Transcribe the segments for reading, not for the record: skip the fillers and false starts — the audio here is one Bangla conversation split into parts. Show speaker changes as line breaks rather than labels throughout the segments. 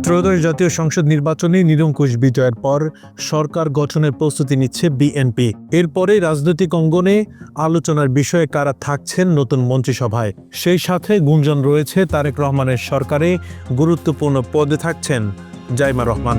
ত্রয়োদশ জাতীয় সংসদ নির্বাচনে নিরঙ্কুশ বিজয়ের পর সরকার গঠনের প্রস্তুতি নিচ্ছে বিএনপি। এরপরে রাজনৈতিক অঙ্গনে আলোচনার বিষয়ে কারা থাকছেন নতুন মন্ত্রিসভায়। সেই সাথে গুঞ্জন রয়েছে তারেক রহমানের সরকারে গুরুত্বপূর্ণ পদে থাকছেন জাইমা রহমান।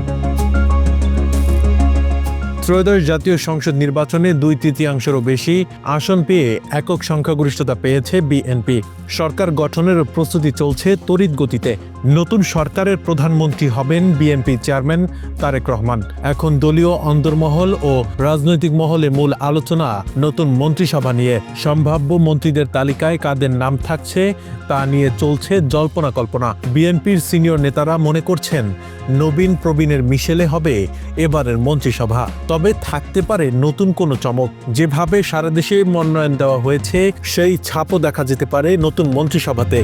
ত্রয়োদশ জাতীয় সংসদ নির্বাচনে 2/3-এরও বেশি আসন পেয়ে একক সংখ্যাগরিষ্ঠতা পেয়েছে বিএনপি। সরকার গঠনের প্রস্তুতি চলছে তড়িৎ গতিতে। নতুন সরকারের প্রধানমন্ত্রী হবেন বিএনপি চেয়ারম্যান তারেক রহমান। এখন দলীয় অন্দরমহল ও রাজনৈতিক মহলে মূল আলোচনা নতুন মন্ত্রিসভা নিয়ে। সম্ভাব্য মন্ত্রীদের তালিকায় কাদের নাম থাকছে তা নিয়ে চলছে জল্পনা কল্পনা। বিএনপির সিনিয়র নেতারা মনে করছেন নবীন প্রবীণের মিশেলে হবে এবারের মন্ত্রিসভা। তবে থাকতে পারে নতুন কোনো চমক। যেভাবে সারা দেশে মনোনয়ন দেওয়া হয়েছে সেই ছাপও দেখা যেতে পারে নতুন মন্ত্রিসভাতে।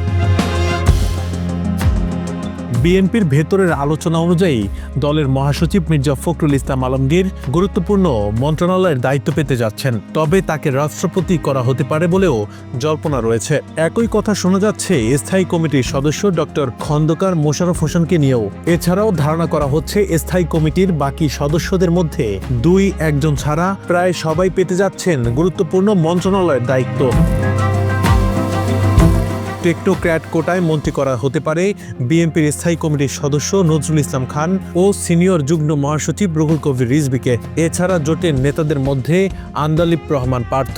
বিএনপির ভেতরের আলোচনা অনুযায়ী দলের মহাসচিব মির্জা ফখরুল ইসলাম আলমগীর গুরুত্বপূর্ণ মন্ত্রণালয়ের দায়িত্ব পেতে যাচ্ছেন। তবে তাকে রাষ্ট্রপতি করা হতে পারে বলেও জল্পনা রয়েছে। একই কথা শোনা যাচ্ছে স্থায়ী কমিটির সদস্য ডক্টর খন্দকার মোশাররফ হোসেনকে নিয়েও। এছাড়াও ধারণা করা হচ্ছে স্থায়ী কমিটির বাকি সদস্যদের মধ্যে 2-1 ছাড়া প্রায় সবাই পেতে যাচ্ছেন গুরুত্বপূর্ণ মন্ত্রণালয়ের দায়িত্ব। টেকনোক্র্যাট কোটায় মন্ত্রী করা হতে পারে বিএনপির স্থায়ী কমিটির সদস্য নজরুল ইসলাম খান ও সিনিয়র যুগ্ম মহাসচিব রুহুল কবির রিজভীকে। এছাড়া জোটের নেতাদের মধ্যে আন্দালিব রহমান পার্থ,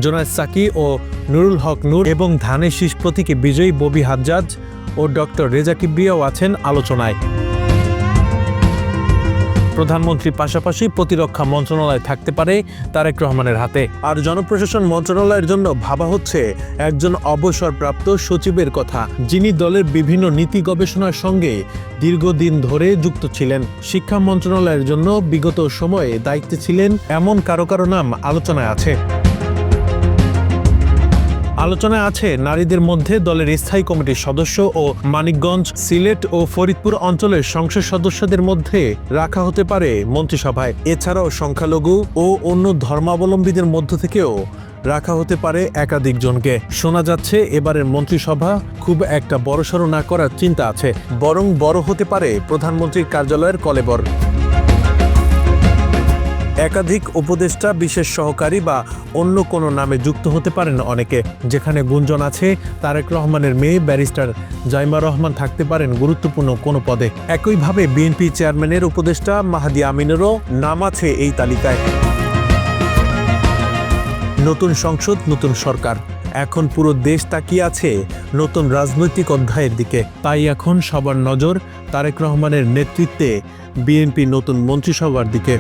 জোনায়েদ সাকি ও নুরুল হক নূর এবং ধানের শীষ প্রতীকে বিজয়ী ববি হাজ্জাজ ও ডক্টর রেজা কিবরিয়াও আছেন আলোচনায়। প্রধানমন্ত্রীর পাশাপাশি প্রতিরক্ষা মন্ত্রণালয় থাকতে পারে তারেক রহমানের হাতে। আর জনপ্রশাসন মন্ত্রণালয়ের জন্য ভাবা হচ্ছে একজন অবসরপ্রাপ্ত সচিবের কথা, যিনি দলের বিভিন্ন নীতি গবেষণার সঙ্গে দীর্ঘদিন ধরে যুক্ত ছিলেন। শিক্ষা মন্ত্রণালয়ের জন্য বিগত সময়ে দায়িত্বে ছিলেন এমন কারো কারো নাম আলোচনায় আছে। আলোচনায় আছে নারীদের মধ্যে দলের স্থায়ী কমিটির সদস্য ও মানিকগঞ্জ, সিলেট ও ফরিদপুর অঞ্চলের সংসদ সদস্যদের মধ্যে রাখা হতে পারে মন্ত্রিসভায়। এছাড়াও সংখ্যালঘু ও অন্য ধর্মাবলম্বীদের মধ্য থেকেও রাখা হতে পারে একাধিক জনকে। শোনা যাচ্ছে এবারের মন্ত্রিসভা খুব একটা বড়সড় না করার চিন্তা আছে, বরং বড় হতে পারে প্রধানমন্ত্রীর কার্যালয়ের কলেবর। একাধিক উপদেষ্টা, বিশেষ সহকারী বা অন্য কোনো নামে যুক্ত হতে পারেন অনেকে। যেখানে গুঞ্জন আছে তারেক রহমানের মেয়ে ব্যারিস্টার জাইমা রহমান থাকতে পারেন গুরুত্বপূর্ণ কোনো পদে। একইভাবে বিএনপি চেয়ারম্যানের উপদেষ্টা মাহাদি আমিনেরও নাম আছে এই তালিকায়। নতুন সংসদ, নতুন সরকার। এখন পুরো দেশ তাকিয়ে আছে নতুন রাজনৈতিক অধ্যায়ের দিকে। তাই এখন সবার নজর তারেক রহমানের নেতৃত্বে বিএনপি নতুন মন্ত্রিসভার দিকে।